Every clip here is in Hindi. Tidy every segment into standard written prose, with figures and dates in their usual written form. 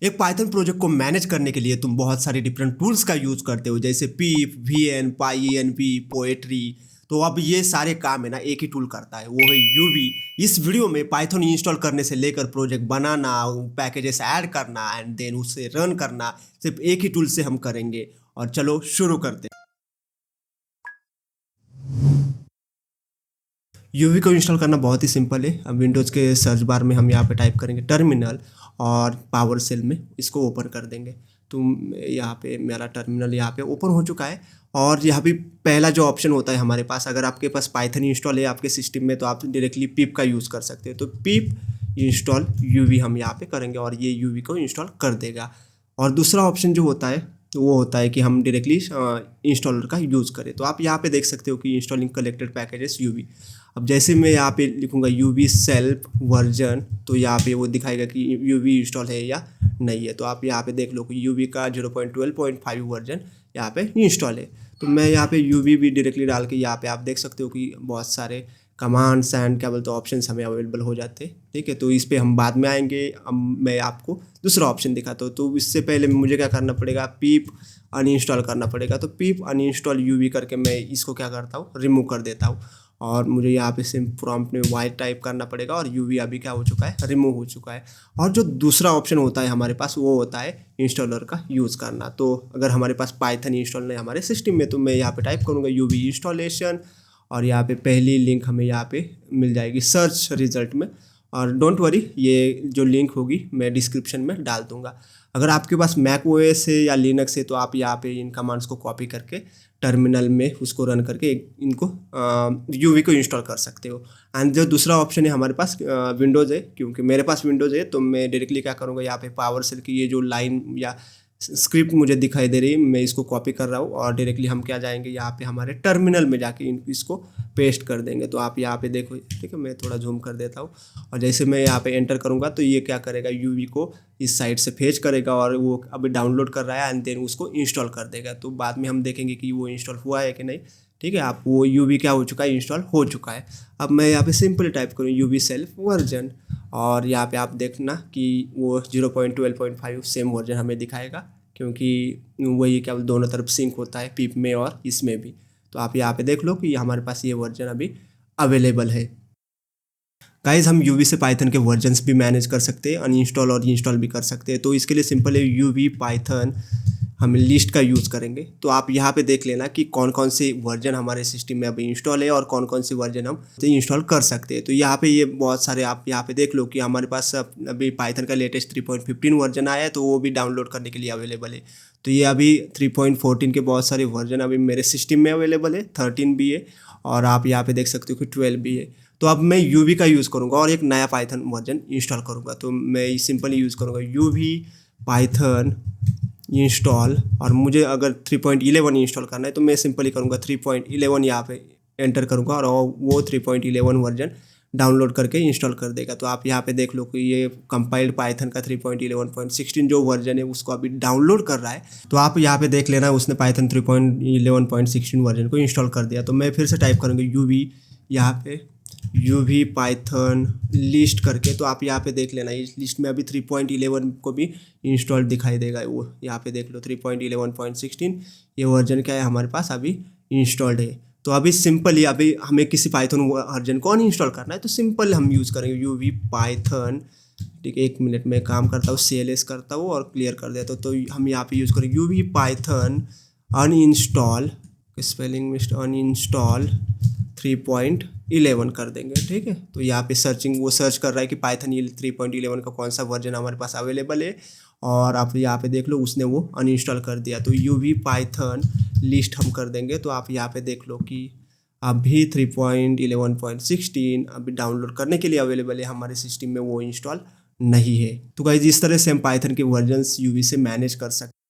एक पाइथन प्रोजेक्ट को मैनेज करने के लिए तुम बहुत सारे डिफरेंट टूल्स का यूज़ करते हो, जैसे पीप, वीएन, पाईएनवी, पोएट्री। तो अब ये सारे काम है ना एक ही टूल करता है, वो है यूवी। इस वीडियो में पाइथन इंस्टॉल करने से लेकर प्रोजेक्ट बनाना, पैकेजेस ऐड करना एंड देन उसे रन करना सिर्फ एक ही टूल से हम करेंगे। और चलो शुरू करते हैं। यूवी को इंस्टॉल करना बहुत ही सिंपल है। अब विंडोज़ के सर्च बार में हम यहाँ पे टाइप करेंगे टर्मिनल और पावर सेल में इसको ओपन कर देंगे। तो यहाँ पे मेरा टर्मिनल यहाँ पे ओपन हो चुका है। और यहाँ पे पहला जो ऑप्शन होता है हमारे पास, अगर आपके पास पाइथन इंस्टॉल है आपके सिस्टम में तो आप डायरेक्टली पिप का यूज़ कर सकते हो। तो पिप इंस्टॉल यूवी हम यहाँ पे करेंगे और ये यूवी को इंस्टॉल कर देगा। और दूसरा ऑप्शन जो होता है वो होता है कि हम डायरेक्टली इंस्टॉलर का यूज़ करें। तो आप यहाँ पे देख सकते हो कि इंस्टॉलिंग कलेक्टेड पैकेजेस यूवी। अब जैसे मैं यहाँ पे लिखूँगा यूवी सेल्फ वर्जन, तो यहाँ पे वो दिखाएगा कि यूवी इंस्टॉल है या नहीं है। तो आप यहाँ पे देख लो कि यूवी का 0.12.5 वर्जन यहाँ पे इंस्टॉल है। तो मैं यहाँ पे यूवी भी डायरेक्टली डाल के यहाँ पे आप देख सकते हो कि बहुत सारे कमांड्स एंड क्या बोलते हैं ऑप्शंस हमें अवेलेबल हो जाते हैं। ठीक है, तो इस पर हम बाद में आएंगे। अब मैं आपको दूसरा ऑप्शन दिखाता हूँ। तो इससे पहले मुझे क्या करना पड़ेगा, पीप अनइंस्टॉल करना पड़ेगा। तो पीप अनइंस्टॉल यूवी करके मैं इसको क्या करता हूँ, रिमूव कर देता हूँ। और मुझे यहाँ पे सिम प्रॉम्प्ट में वाइट टाइप करना पड़ेगा और यूवी अभी क्या हो चुका है, रिमूव हो चुका है। और जो दूसरा ऑप्शन होता है हमारे पास वो होता है इंस्टॉलर का यूज़ करना। तो अगर हमारे पास पाइथन इंस्टॉल नहीं हमारे सिस्टम में तो मैं यहाँ पे टाइप करूँगा यूवी इंस्टॉलेशन और यहाँ पे पहली लिंक हमें यहाँ पे मिल जाएगी सर्च रिजल्ट में। और डोंट वरी, ये जो लिंक होगी मैं डिस्क्रिप्शन में डाल दूँगा। अगर आपके पास मैक ओएस है या लिनक्स है तो आप यहाँ पे इन कमांड्स को कॉपी करके टर्मिनल में उसको रन करके इनको यूवी को इंस्टॉल कर सकते हो। एंड जो दूसरा ऑप्शन है हमारे पास विंडोज़ है, क्योंकि मेरे पास विंडोज़ है तो मैं डायरेक्टली क्या करूँगा, यहाँ पे पावर सेल की ये जो लाइन या स्क्रिप्ट मुझे दिखाई दे रही है मैं इसको कॉपी कर रहा हूँ और डायरेक्टली हम क्या जाएंगे यहाँ पे हमारे टर्मिनल में जाके इसको पेस्ट कर देंगे। तो आप यहाँ पे देखो, ठीक है, मैं थोड़ा जूम कर देता हूँ। और जैसे मैं यहाँ पे एंटर करूँगा तो ये क्या करेगा, यूवी को इस साइड से फेच करेगा और वो अभी डाउनलोड कर रहा है एंड देन उसको इंस्टॉल कर देगा। तो बाद में हम देखेंगे कि वो इंस्टॉल हुआ है कि नहीं। ठीक है, आप वो यूवी क्या हो चुका है, इंस्टॉल हो चुका है। अब मैं यहाँ पे सिंपली टाइप करूँ यूवी सेल्फ वर्जन और यहाँ पे आप देखना कि वो 0.12.5 सेम वर्जन हमें दिखाएगा, क्योंकि वही क्या दोनों तरफ सिंक होता है पिप में और इसमें भी। तो आप यहाँ पे देख लो कि हमारे पास ये वर्जन अभी अवेलेबल है। गाइज, हम यूवी से पाइथन के वर्जन्स भी मैनेज कर सकते हैं, अनइंस्टॉल और इंस्टॉल भी कर सकते हैं। तो इसके लिए सिंपल है, यूवी पाइथन हम लिस्ट का यूज़ करेंगे। तो आप यहाँ पे देख लेना कि कौन कौन से वर्जन हमारे सिस्टम में अभी इंस्टॉल है और कौन कौन से वर्जन हम इंस्टॉल कर सकते हैं। तो यहाँ पे ये बहुत सारे आप यहाँ पे देख लो कि हमारे पास अभी पाइथन का लेटेस्ट 3.15 वर्जन आया है तो वो भी डाउनलोड करने के लिए अवेलेबल है। तो ये अभी 3.14 के बहुत सारे वर्जन अभी मेरे सिस्टम में अवेलेबल है, 13 भी है और आप यहाँ पे देख सकते हो कि 12 भी है। तो अब मैं यूवी का यूज़ करूँगा और एक नया पाइथन वर्जन इंस्टॉल करूँगा। तो मैं सिंपली यूज़ करूँगा यूवी पाइथन इंस्टॉल और मुझे अगर 3.11 इंस्टॉल करना है तो मैं सिंपली करूँगा 3.11 यहाँ पे एंटर करूँगा और वो 3.11 वर्जन डाउनलोड करके इंस्टॉल कर देगा। तो आप यहाँ पे देख लो कि ये कंपाइल्ड पाइथन का 3.11.16 जो वर्जन है उसको अभी डाउनलोड कर रहा है। तो आप यहाँ पे देख लेना उसने पाइथन 3.11.16 वर्जन को इंस्टॉल कर दिया। तो मैं फिर से टाइप करूँगा यूवी, यहाँ पे यूवी पाइथन लिस्ट करके। तो आप यहाँ पे देख लेना इस लिस्ट में अभी 3.11 को भी इंस्टॉल दिखाई देगा। वो यहाँ पे देख लो 3.11.16 ये वर्जन क्या है हमारे पास अभी इंस्टॉल्ड है। तो अभी सिंपली अभी हमें किसी पाइथन वर्जन को अनइंस्टॉल करना है तो सिंपल हम यूज़ करेंगे यूवी पाइथन। ठीक है, 1 मिनट में काम करता हूँ, CLS करता हूँ और क्लियर कर देता हूँ। तो हम यहाँ पे यूज़ करेंगे UV Python uninstall, spelling mistake, uninstall 3.11 कर देंगे। ठीक है, तो यहाँ पे सर्चिंग वो सर्च कर रहा है कि पाइथन ये 3.11 का कौन सा वर्जन हमारे पास अवेलेबल है और आप यहाँ पे देख लो उसने वो अनइंस्टॉल कर दिया। तो यूवी पाइथन लिस्ट हम कर देंगे। तो आप यहाँ पे देख लो कि अभी 3.11.16 अभी डाउनलोड करने के लिए अवेलेबल है हमारे सिस्टम में, वो इंस्टॉल नहीं है। तो गाइस इस तरह से हम पाइथन के वर्जन्स यूवी से मैनेज कर सकते हैं।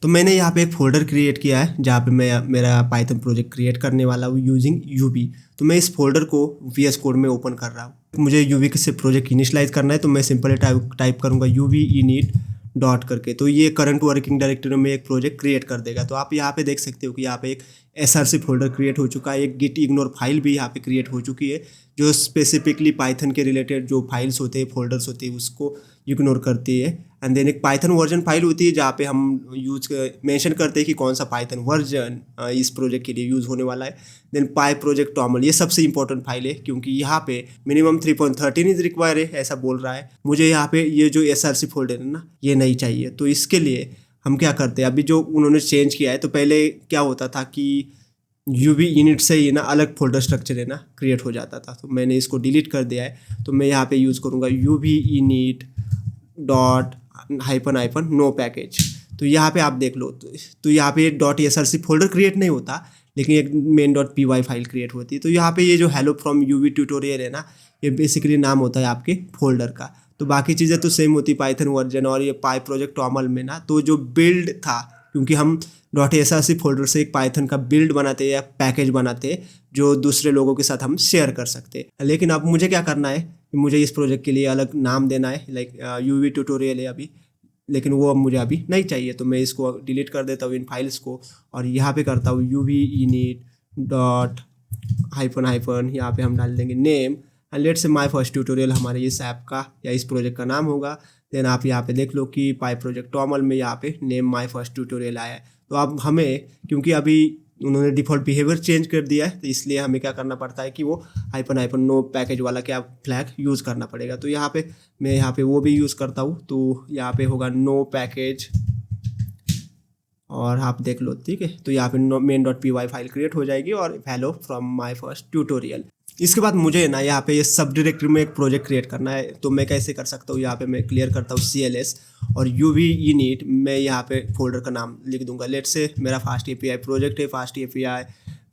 तो मैंने यहाँ पे एक फोल्डर क्रिएट किया है जहाँ पे मैं मेरा पाइथन प्रोजेक्ट क्रिएट करने वाला हूँ यूजिंग यूवी। तो मैं इस फोल्डर को VS कोड में ओपन कर रहा हूँ। मुझे यूवी से प्रोजेक्ट इनिशियलाइज करना है तो मैं सिंपली टाइप करूँगा यूवी इनिट डॉट करके। तो ये करंट वर्किंग डायरेक्टरी में एक प्रोजेक्ट क्रिएट कर देगा। तो आप यहाँ पे देख सकते हो कि यहाँ पे एक src फोल्डर क्रिएट हो चुका है, एक git ignore फाइल भी यहाँ पे क्रिएट हो चुकी है जो स्पेसिफिकली पाइथन के रिलेटेड जो फाइल्स होते हैं, फोल्डर्स होते हैं, उसको इग्नोर करती है। एंड देन एक पाइथन वर्जन फाइल होती है जहाँ पे हम मेंशन करते हैं कि कौन सा पाइथन वर्जन इस प्रोजेक्ट के लिए यूज़ होने वाला है। देन पाई प्रोजेक्ट टॉमल, ये सबसे इंपॉर्टेंट फाइल है क्योंकि यहाँ पे मिनिमम 3.13 इज रिक्वायर है, ऐसा बोल रहा है। मुझे यहाँ पे ये जो src फोल्डर है ना, ये नहीं चाहिए। तो इसके लिए हम क्या करते हैं, अभी जो उन्होंने चेंज किया है, तो पहले क्या होता था कि यूवी इनिट से ही ना अलग फोल्डर स्ट्रक्चर है ना क्रिएट हो जाता था। तो मैंने इसको डिलीट कर दिया है। तो मैं यहाँ पे यूज़ करूँगा UV init dot hyphen no package. तो यहाँ पे आप देख लो, तो यहाँ पे डॉट src फोल्डर क्रिएट नहीं होता, लेकिन एक main dot py file create होती है। तो यहाँ पे ये जो हेलो फ्रॉम यूवी ट्यूटोरियल है ना, ये बेसिकली नाम होता है आपके फोल्डर का। तो बाकी चीज़ें तो सेम होती, पाइथन वर्जन और ये पाई प्रोजेक्ट टॉमल में ना, तो जो बिल्ड था, क्योंकि हम डॉट src फोल्डर से एक पाइथन का बिल्ड बनाते या पैकेज बनाते जो दूसरे लोगों के साथ हम शेयर कर सकते। लेकिन अब मुझे क्या करना है कि मुझे इस प्रोजेक्ट के लिए अलग नाम देना है, लाइक यूवी ट्यूटोरियल है अभी, लेकिन वो अब मुझे अभी नहीं चाहिए। तो मैं इसको डिलीट कर देता हूँ इन फाइल्स को, और यहाँ पे करता हूँ यूवी इनिट डॉट हाइफन यहाँ पे हम डाल देंगे name, and let's say my first tutorial हमारे इस ऐप का या इस प्रोजेक्ट का नाम होगा। देन आप यहाँ पे देख लो कि पाई प्रोजेक्ट टॉमल में यहाँ पे नेम माय फर्स्ट ट्यूटोरियल आया है। तो अब हमें, क्योंकि अभी उन्होंने डिफ़ॉल्ट बिहेवियर चेंज कर दिया है, तो इसलिए हमें क्या करना पड़ता है कि वो हाइफन नो पैकेज वाला क्या फ्लैग यूज़ करना पड़ेगा। तो यहाँ पे मैं यहाँ पे वो भी यूज़ करता हूँ। तो यहाँ पे होगा नो पैकेज, और आप देख लो, ठीक है। तो यहाँ पे main dot py file create हो जाएगी और hello from my first tutorial. इसके बाद मुझे ना यहाँ पे ये सब डायरेक्टरी में एक प्रोजेक्ट क्रिएट करना है। तो मैं कैसे कर सकता हूँ, यहाँ पे मैं क्लियर करता हूँ cls और यूवी इनिट, मैं यहाँ पे फोल्डर का नाम लिख दूंगा। लेट से मेरा फास्ट API प्रोजेक्ट है, fast API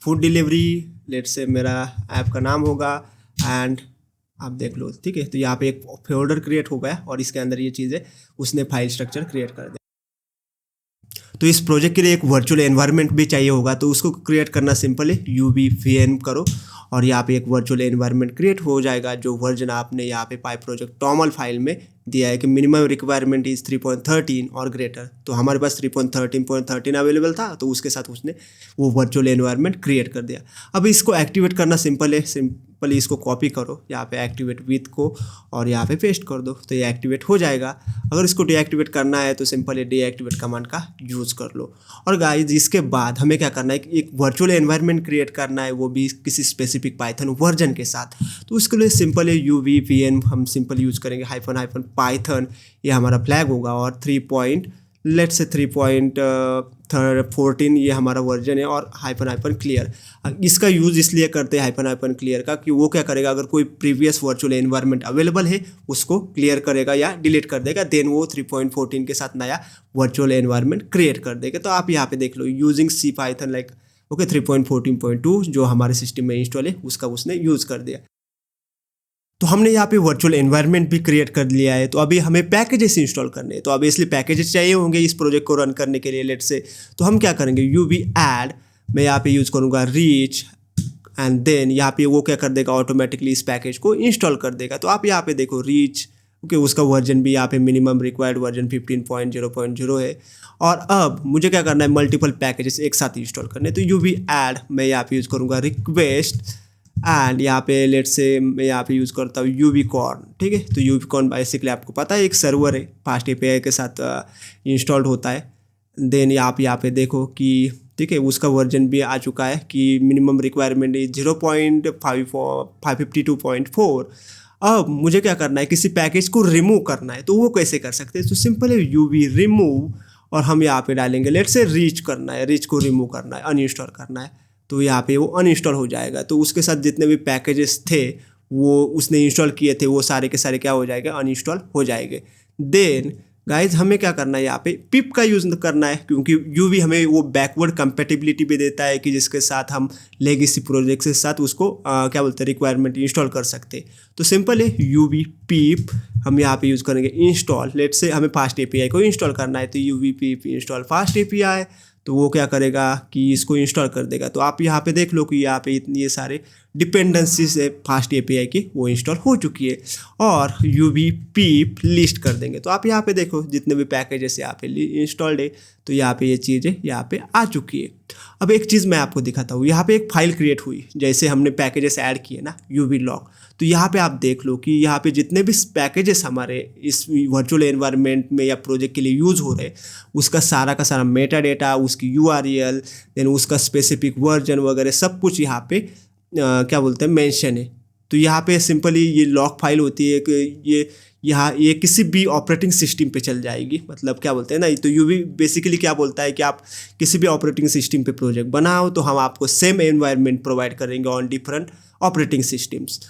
food delivery, let say मेरा ऐप का नाम होगा, एंड आप देख लो, ठीक है। तो यहाँ पे एक फोल्डर क्रिएट हो गया और इसके अंदर ये चीज़ें उसने फाइल स्ट्रक्चर क्रिएट कर दिया। तो इस प्रोजेक्ट के लिए एक वर्चुअल एनवायरनमेंट भी चाहिए होगा, तो उसको क्रिएट करना सिंपल है, uvn करो और यहाँ पे एक वर्चुअल एनवायरनमेंट क्रिएट हो जाएगा जो वर्जन आपने यहाँ पे पाई प्रोजेक्ट टॉमल फाइल में दिया है कि मिनिमम रिक्वायरमेंट इज 3.13 और ग्रेटर। तो हमारे पास 3.13 अवेलेबल था, तो उसके साथ उसने वो वर्चुअल एनवायरनमेंट क्रिएट कर दिया। अब इसको एक्टिवेट करना सिंपल है, सिंपली इसको कॉपी करो यहाँ पे एक्टिवेट विथ को और यहाँ पे पेस्ट कर दो, तो ये एक्टिवेट हो जाएगा। अगर इसको डीएक्टिवेट करना है तो सिंपल डीएक्टिवेट कमांड का यूज़ कर लो। और गाइस, इसके बाद हमें क्या करना है, एक वर्चुअल एनवायरनमेंट क्रिएट करना है, वो भी किसी स्पेसिफिक पाइथन वर्जन के साथ। तो उसके लिए सिंपल है uvn हम सिंपल यूज़ करेंगे हाइफन पाइथन, ये हमारा फ्लैग होगा, और 3.14 ये हमारा वर्जन है, और हाइफन क्लियर। इसका यूज़ इसलिए करते हैं हाइफन क्लियर का कि वो क्या करेगा, अगर कोई प्रीवियस वर्चुअल एनवायरनमेंट अवेलेबल है उसको क्लियर करेगा या डिलीट कर देगा, देन वो 3.14 के साथ नया वर्चुअल एनवायरनमेंट क्रिएट कर देगा। तो आप यहाँ पे देख लो, using C Python like okay 3.14.2 जो हमारे सिस्टम में इंस्टॉल है उसका उसने यूज़ कर दिया। तो हमने यहाँ पे वर्चुअल एनवायरनमेंट भी क्रिएट कर लिया है। तो अभी हमें पैकेजेस इंस्टॉल करने हैं, तो अभी इसलिए पैकेजेस चाहिए होंगे इस प्रोजेक्ट को रन करने के लिए। लेट से तो हम क्या करेंगे, यूवी ऐड, मैं यहाँ पे यूज़ करूँगा रीच, एंड देन यहाँ पे वो क्या कर देगा, ऑटोमेटिकली इस पैकेज को इंस्टॉल कर देगा। तो आप यहाँ पे देखो रीच, ओके, उसका वर्जन भी यहाँ पे मिनिमम रिक्वायर्ड वर्जन 15.0.0 है। और अब मुझे क्या करना है, मल्टीपल पैकेजेस एक साथ इंस्टॉल करने। तो यूवी ऐड मैं यहाँ पे यूज़ करूँगा रिक्वेस्ट, एंड यहाँ पे लेट से मैं यहाँ पे यूज़ करता हूँ यूविकॉर्न, ठीक है। तो यूविकॉर्न बेसिकली आपको पता है एक सर्वर है, फास्ट API के साथ इंस्टॉल्ड होता है। देन आप यहाँ पे देखो कि ठीक है, उसका वर्जन भी आ चुका है कि मिनिमम रिक्वायरमेंट 0.552.4। अब मुझे क्या करना है, किसी पैकेज को रिमूव करना है, तो वो कैसे कर सकते हैं, तो सिंपल है यूवी रिमूव, और हम यहाँ पे डालेंगे लेट से रीच करना है, रीच को रिमूव करना है, अनइंस्टॉल करना है। तो यहाँ पे वो अनइंस्टॉल हो जाएगा। तो उसके साथ जितने भी पैकेजेस थे वो उसने इंस्टॉल किए थे, वो सारे के सारे क्या हो जाएगा, अनइंस्टॉल हो जाएंगे। देन गाइज हमें क्या करना है, यहाँ पे पिप का यूज़ करना है, क्योंकि यूवी हमें वो बैकवर्ड कंपेटिबिलिटी भी देता है कि जिसके साथ हम लेगेसी प्रोजेक्ट के साथ उसको क्या बोलते हैं, रिक्वायरमेंट इंस्टॉल कर सकते। तो सिंपल है यूवी पिप, हम यहाँ पे यूज़ करेंगे इंस्टॉल। लेट से हमें फास्ट API को इंस्टॉल करना है, तो यूवी पिप इंस्टॉल फास्ट API, तो वो क्या करेगा कि इसको इंस्टॉल कर देगा। तो आप यहाँ पे देख लो कि यहाँ पे इतने ये सारे डिपेंडेंसी से फास्ट एपीआई की वो इंस्टॉल हो चुकी है। और यूवी पीप लिस्ट कर देंगे तो आप यहाँ पे देखो जितने भी पैकेजेस यहाँ पे इंस्टॉल्ड है, तो यहाँ पे ये चीज़ें यहाँ पे आ चुकी है। अब एक चीज़ मैं आपको दिखाता हूँ, यहाँ पे एक फाइल क्रिएट हुई, जैसे हमने पैकेजेस ऐड किए ना यूवी लॉग, तो यहाँ पे आप देख लो कि यहाँ पे जितने भी पैकेजेस हमारे इस वर्चुअल एनवायरनमेंट में या प्रोजेक्ट के लिए यूज़ हो रहे हैं, उसका सारा का सारा मेटा डेटा, उसकी यूआरएल, देन उसका स्पेसिफिक वर्जन वगैरह सब कुछ यहाँ पे क्या बोलते हैं मेंशन है। तो यहाँ पे सिंपली ये लॉग फाइल होती है कि ये किसी भी ऑपरेटिंग सिस्टम पे चल जाएगी, मतलब क्या बोलते हैं ना, तो यूवी बेसिकली क्या बोलता है कि आप किसी भी ऑपरेटिंग सिस्टम पे प्रोजेक्ट बनाओ तो हम आपको सेम एनवायरनमेंट प्रोवाइड करेंगे ऑन डिफरेंट ऑपरेटिंग सिस्टम्स।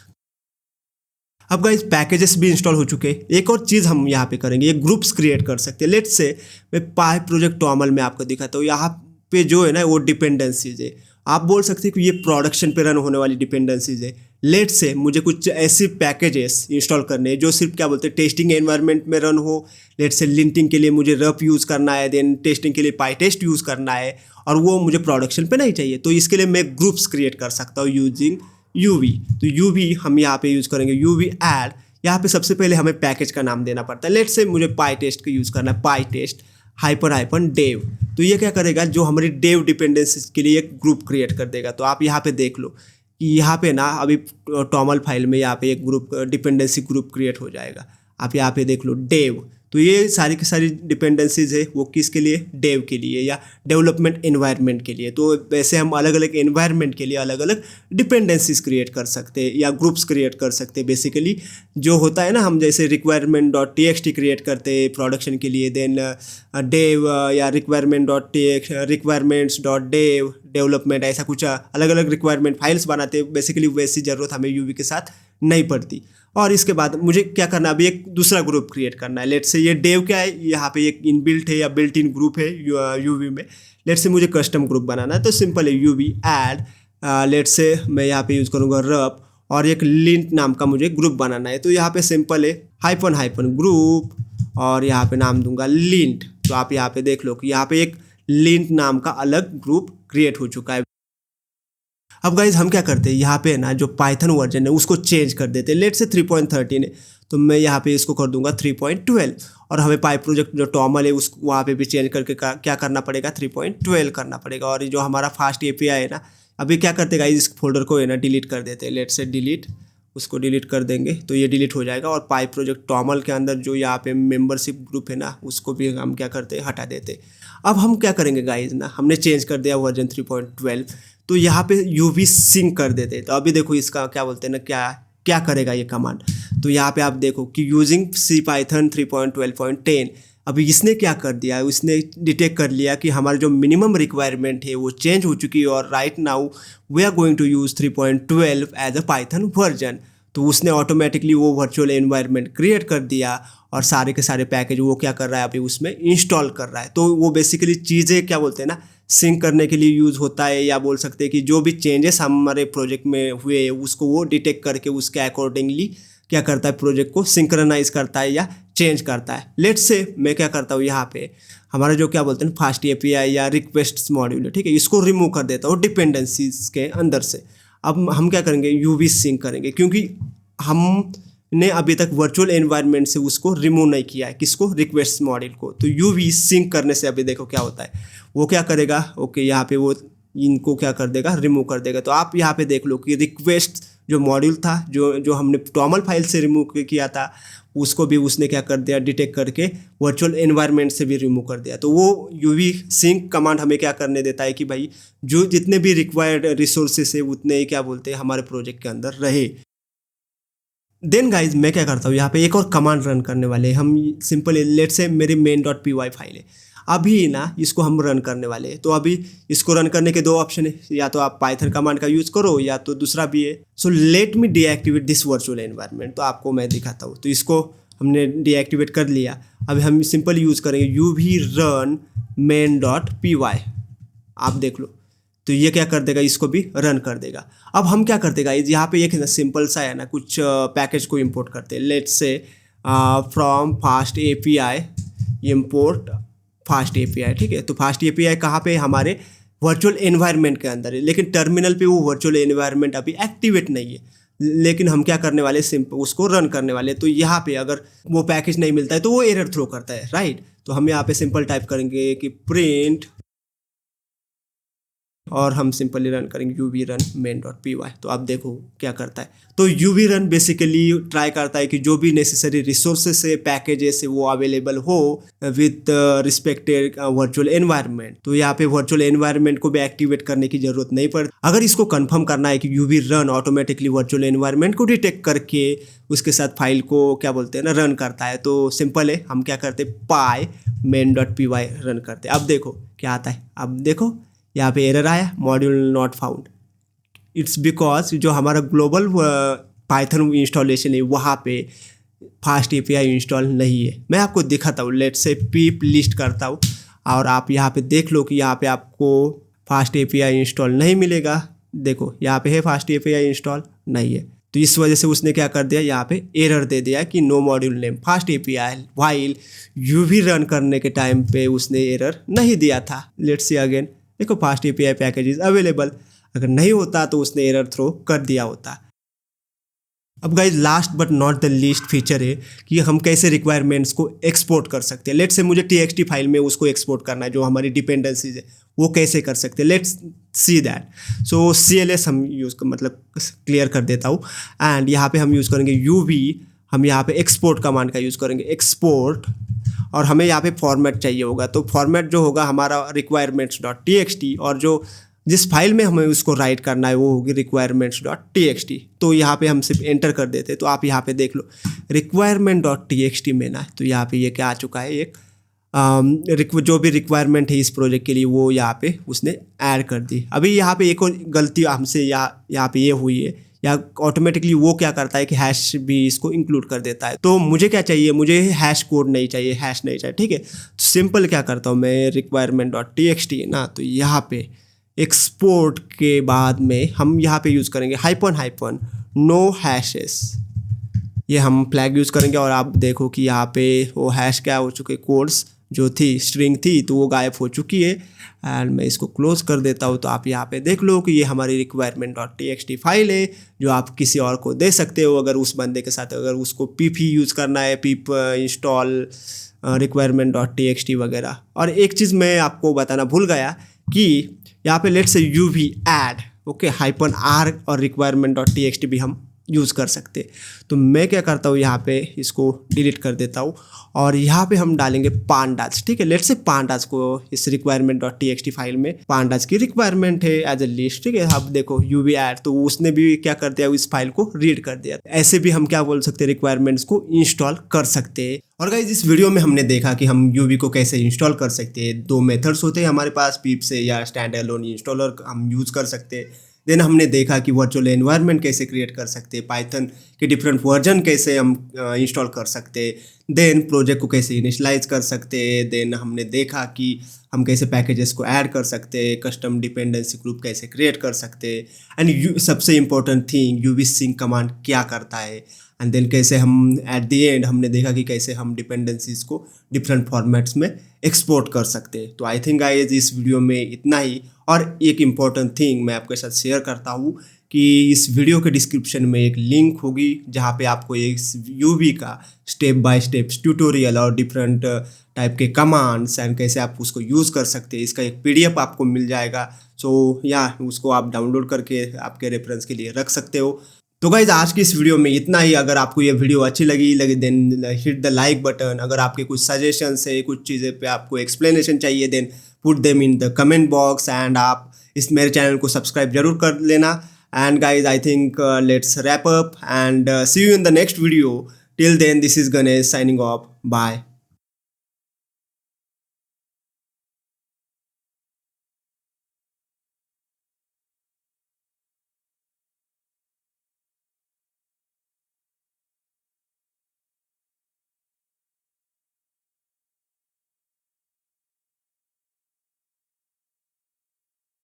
अब गाइस पैकेजेस भी इंस्टॉल हो चुके हैं। एक और चीज़ हम यहाँ पे करेंगे, ये ग्रुप्स क्रिएट कर सकते हैं। लेट्स से मैं पाई प्रोजेक्ट टॉमल में आपको दिखाता हूँ, यहाँ पे जो है ना वो डिपेंडेंसीज है, आप बोल सकते हैं कि ये प्रोडक्शन पे रन होने वाली डिपेंडेंसीज है। लेट से मुझे कुछ ऐसे पैकेजेस इंस्टॉल करने हैं जो सिर्फ क्या बोलते हैं टेस्टिंग एनवायरनमेंट में रन हो। लेट से लिंटिंग के लिए मुझे रफ यूज़ करना है, देन टेस्टिंग के लिए पाईटेस्ट यूज़ करना है, और वो मुझे प्रोडक्शन पे नहीं चाहिए। तो इसके लिए मैं ग्रुप्स क्रिएट कर सकता हूँ यूजिंग यूवी। तो यूवी हम यहाँ पे यूज़ करेंगे यूवी ऐड। यहाँ पे सबसे पहले हमें पैकेज का नाम देना पड़ता है। लेट से मुझे पाईटेस्ट का यूज़ करना है, पाईटेस्ट हाइपन डेव। तो ये क्या करेगा, जो हमारी डेव डिपेंडेंसीज के लिए एक ग्रुप क्रिएट कर देगा। तो आप यहाँ पे देख लो कि यहाँ पे ना अभी टॉमल फाइल में यहाँ पे एक ग्रुप डिपेंडेंसी ग्रुप क्रिएट हो जाएगा। आप यहाँ पे देख लो डेव। तो ये सारी की सारी डिपेंडेंसीज है वो किसके लिए, डेव के लिए या डेवलपमेंट एनवायरनमेंट के लिए। तो वैसे हम अलग अलग एनवायरनमेंट के लिए अलग अलग डिपेंडेंसीज क्रिएट कर सकते हैं या ग्रुप्स क्रिएट कर सकते हैं। बेसिकली जो होता है ना, हम जैसे requirement.txt क्रिएट करते हैं प्रोडक्शन के लिए, देन डेव या requirements.dev डेवलपमेंट, ऐसा कुछ अलग अलग रिक्वायरमेंट फाइल्स बनाते हैं। बेसिकली वैसी ज़रूरत हमें यूवी के साथ नहीं पड़ती। और इसके बाद मुझे क्या करना है, अभी एक दूसरा ग्रुप क्रिएट करना है। लेट से ये डेव क्या है, यहाँ पे एक इनबिल्ट है या बिल्ट इन ग्रुप है यूवी में। लेट से मुझे कस्टम ग्रुप बनाना है, तो सिंपल है यूवी ऐड। लेट से मैं यहाँ पे यूज़ करूँगा रप, और एक लिंट नाम का मुझे ग्रुप बनाना है। तो यहाँ पे सिंपल है हाइपन ग्रुप, और यहाँ पे नाम दूंगा लिंट। तो आप यहाँ पे देख लो कि यहाँ पे एक लिंट नाम का अलग ग्रुप क्रिएट हो चुका है। अब गाइज हम क्या करते हैं, यहाँ पे ना जो पाइथन वर्जन है उसको चेंज कर देते हैं। लेट से 3.13 है, तो मैं यहाँ पे इसको कर दूंगा 3.12, और हमें पाई प्रोजेक्ट जो टॉमल है उस वहाँ पे भी चेंज करके क्या करना पड़ेगा, 3.12 करना पड़ेगा। और जो हमारा फास्ट एपीआई है ना, अभी क्या करते गाइज, इस फोल्डर को है ना डिलीट कर देते हैं। लेट से डिलीट, उसको डिलीट कर देंगे तो ये डिलीट हो जाएगा। और पाई प्रोजेक्ट टॉमल के अंदर जो यहाँ पे मेंबरशिप ग्रुप है ना, उसको भी हम क्या करते हैं, हटा देते हैं। अब हम क्या करेंगे गाइज ना, हमने चेंज कर दिया वर्जन 3.12, तो यहाँ पे यूवी सिंक कर देते हैं। तो अभी देखो इसका क्या बोलते हैं ना, क्या करेगा ये कमांड। तो यहाँ पे आप देखो कि यूजिंग सी पाइथन 3.12.10, अभी इसने क्या कर दिया, उसने डिटेक्ट कर लिया कि हमारा जो मिनिमम रिक्वायरमेंट है वो चेंज हो चुकी है, और right now we are going to use 3.12 as a python version. तो उसने ऑटोमेटिकली वो वर्चुअल एनवायरनमेंट क्रिएट कर दिया, और सारे के सारे पैकेज वो क्या कर रहा है, अभी उसमें इंस्टॉल कर रहा है। तो वो बेसिकली चीज़ें क्या बोलते हैं ना, सिंक करने के लिए यूज़ होता है, या बोल सकते हैं कि जो भी चेंजेस हमारे प्रोजेक्ट में हुए उसको वो डिटेक्ट करके उसके अकॉर्डिंगली क्या करता है, प्रोजेक्ट को सिंक्रोनाइज करता है या चेंज करता है। लेट्स से मैं क्या करता हूँ, यहाँ पे हमारा जो क्या बोलते हैं फास्ट एपीआई या रिक्वेस्ट मॉड्यूल है, ठीक है, इसको रिमूव कर देता हूँ डिपेंडेंसीज के अंदर से। अब हम क्या करेंगे, यूवी सिंक करेंगे, क्योंकि हमने अभी तक वर्चुअल एनवायरनमेंट से उसको रिमूव नहीं किया है, किसको, रिक्वेस्ट मॉड्यूल को। तो यूवी सिंक करने से अभी देखो क्या होता है, वो क्या करेगा, ओके यहाँ पे वो इनको क्या कर देगा, रिमूव कर देगा। तो आप यहाँ पे देख लो कि रिक्वेस्ट जो मॉड्यूल था, जो हमने टॉमल फाइल से रिमूव किया था, उसको भी उसने क्या कर दिया, डिटेक्ट करके वर्चुअल एनवायरनमेंट से भी रिमूव कर दिया। तो वो यूवी सिंक कमांड हमें क्या करने देता है कि भाई जो जितने भी रिक्वायर्ड रिसोर्सेस है उतने ही क्या बोलते हैं हमारे प्रोजेक्ट के अंदर रहे। देन गाइज मैं क्या करता हूँ, यहाँ पे एक और कमांड रन करने वाले हैं हम। सिंपल लेट से मेरी main.py फाइल है, अभी ना इसको हम रन करने वाले हैं। तो अभी इसको रन करने के दो ऑप्शन है, या तो आप पाइथन कमांड का यूज़ करो, या तो दूसरा भी है। So let me deactivate this virtual environment. तो आपको मैं दिखाता हूँ। तो इसको हमने डीएक्टिवेट कर लिया। अभी हम सिंपल यूज़ करेंगे uv run main.py। आप देख लो, तो ये क्या कर देगा, इसको भी रन कर देगा। अब हम क्या करते हैं, यहाँ पे एक सिंपल सा है ना, कुछ पैकेज को इंपोर्ट करते हैं। Let's say from fast API import fast API, ठीक है। तो फास्ट एपीआई कहाँ पे, हमारे वर्चुअल एनवायरनमेंट के अंदर है, लेकिन टर्मिनल पे वो वर्चुअल एनवायरनमेंट अभी एक्टिवेट नहीं है। लेकिन हम क्या करने वाले, सिंपल उसको रन करने वाले। तो यहाँ पे अगर वो पैकेज नहीं मिलता है तो वो एरर थ्रो करता है, राइट। तो हम यहाँ पे सिंपल टाइप करेंगे कि प्रिंट, और हम सिंपली रन करेंगे यूवी रन main.py। तो आप देखो क्या करता है। तो यूवी रन बेसिकली ट्राई करता है कि जो भी नेसेसरी रिसोर्सेस है, पैकेजेस है, वो अवेलेबल हो विथ रिस्पेक्टेड वर्चुअल एनवायरनमेंट। तो यहाँ पे वर्चुअल एनवायरनमेंट को भी एक्टिवेट करने की जरूरत नहीं पड़ती। अगर इसको कंफर्म करना है कि UV run automatically virtual environment को डिटेक्ट करके उसके साथ फाइल को क्या बोलते हैं ना, रन करता है। तो सिंपल है, हम क्या करते हैं, पाई main.py रन करते हैं। अब देखो क्या आता है। अब देखो यहाँ पे एरर आया, module not found. It's because जो हमारा ग्लोबल पाइथन इंस्टॉलेशन है वहाँ पे फास्ट एपीआई इंस्टॉल नहीं है। मैं आपको दिखाता हूँ, लेट्स से पीप लिस्ट करता हूँ और आप यहाँ पे देख लो कि यहाँ पे आपको फास्ट एपीआई इंस्टॉल नहीं मिलेगा। देखो यहाँ पे है फास्ट एपीआई इंस्टॉल नहीं है। तो इस वजह से उसने क्या कर दिया, यहाँ पे एरर दे दिया कि no module name fast API, while UV run करने के टाइम पे उसने एरर नहीं दिया था। लेट्स सी अगेन, देखो fast API package is available. अगर नहीं होता तो उसने एरर थ्रो कर दिया होता। अब guys last but not the least feature है कि हम कैसे रिक्वायरमेंट्स को एक्सपोर्ट कर सकते हैं। लेट्स से मुझे टीएक्सटी फाइल में उसको एक्सपोर्ट करना है, जो हमारी डिपेंडेंसीज है वो कैसे कर सकते हैं। Let's see that. So CLS हम यूज़ मतलब क्लियर कर देता हूँ। एंड यहाँ पे हम यूज़ करेंगे यूवी। हम यहाँ पे एक्सपोर्ट कमांड का यूज़ करेंगे, एक्सपोर्ट। और हमें यहाँ पे फॉर्मेट चाहिए होगा। तो फॉर्मेट जो होगा हमारा requirements.txt, और जो जिस फाइल में हमें उसको राइट करना है वो होगी requirements.txt। तो यहाँ पे हम सिर्फ एंटर कर देते हैं। तो आप यहाँ पे देख लो requirement.txt में ना, तो यहाँ पे ये क्या आ चुका है, एक जो भी रिक्वायरमेंट है इस प्रोजेक्ट के लिए वो यहाँ पे उसने ऐड कर दी। अभी यहाँ पे एक और गलती हमसे यहाँ पे ये हुई है, या ऑटोमेटिकली वो क्या करता है कि हैश भी इसको इंक्लूड कर देता है। तो मुझे क्या चाहिए, मुझे हैश कोड नहीं चाहिए, हैश नहीं चाहिए, ठीक है। तो सिंपल क्या करता हूँ मैं, requirement.txt ना, तो यहाँ पे एक्सपोर्ट के बाद में हम यहाँ पे यूज़ करेंगे हाइपन नो हैशेस। ये हम फ्लैग यूज़ करेंगे। और आप देखो कि यहाँ पे वो हैश क्या हो चुके, कोड्स जो थी, स्ट्रिंग थी, तो वो गायब हो चुकी है। एंड मैं इसको क्लोज कर देता हूँ। तो आप यहाँ पे देख लो कि ये हमारी requirement.txt फाइल है जो आप किसी और को दे सकते हो। अगर उस बंदे के साथ अगर उसको pip ही यूज़ करना है, pip इंस्टॉल requirement.txt वगैरह। और एक चीज़ मैं आपको बताना भूल गया कि यहाँ पे let's say UV add, okay, -r और requirement.txt भी हम यूज़ कर सकते। तो मैं क्या करता हूँ, यहाँ पे इसको डिलीट कर देता हूँ और यहाँ पे हम डालेंगे पांडाज, ठीक है। लेट्स से पांडाज को इस requirement.txt फाइल में पांडाज की रिक्वायरमेंट है एज ए लिस्ट, ठीक है। अब देखो यूवी ऐड, तो उसने भी क्या कर दिया, इस फाइल को रीड कर दिया। ऐसे भी हम क्या बोल सकते हैं, रिक्वायरमेंट्स को इंस्टॉल कर सकते हैं। और गाइस इस वीडियो में हमने देखा कि हम यूवी को कैसे इंस्टॉल कर सकते हैं। 2 मेथड्स होते हैं हमारे पास, पिप से या स्टैंड अलोन इंस्टॉलर हम यूज़ कर सकते हैं। देन हमने देखा कि वर्चुअल एनवायरनमेंट कैसे क्रिएट कर सकते हैं, पाइथन के डिफरेंट वर्जन कैसे हम इंस्टॉल कर सकते हैं। देन प्रोजेक्ट को कैसे इनिशलाइज कर सकते हैं। देन हमने देखा कि हम कैसे पैकेजेस को ऐड कर सकते हैं, कस्टम डिपेंडेंसी ग्रुप कैसे क्रिएट कर सकते हैं। एंड सबसे important thing, UV sync command क्या करता है। एंड देन कैसे हम एट द एंड हमने देखा कि कैसे हम डिपेंडेंसीज को डिफरेंट फॉर्मेट्स में एक्सपोर्ट कर सकते हैं। तो आई थिंक गाइस इस वीडियो में इतना ही। और एक इम्पॉर्टेंट थिंग मैं आपके साथ शेयर करता हूँ कि इस वीडियो के डिस्क्रिप्शन में एक लिंक होगी जहाँ पे आपको एक यूवी का स्टेप बाय स्टेप ट्यूटोरियल और डिफरेंट टाइप के कमांड्स एंड कैसे आप उसको यूज़ कर सकते हैं, इसका एक PDF आपको मिल जाएगा। सो या उसको आप डाउनलोड करके आपके रेफरेंस के लिए रख सकते हो। तो गाइज आज की इस वीडियो में इतना ही। अगर आपको ये वीडियो अच्छी लगी then hit the like button. अगर आपके कुछ सजेशंस है, कुछ चीज़ें पे आपको एक्सप्लेनेशन चाहिए, then put them in the comment box. And आप इस मेरे चैनल को सब्सक्राइब जरूर कर लेना। And guys I think let's wrap up and see you in the next video. Till then this is Ganesh signing off, bye.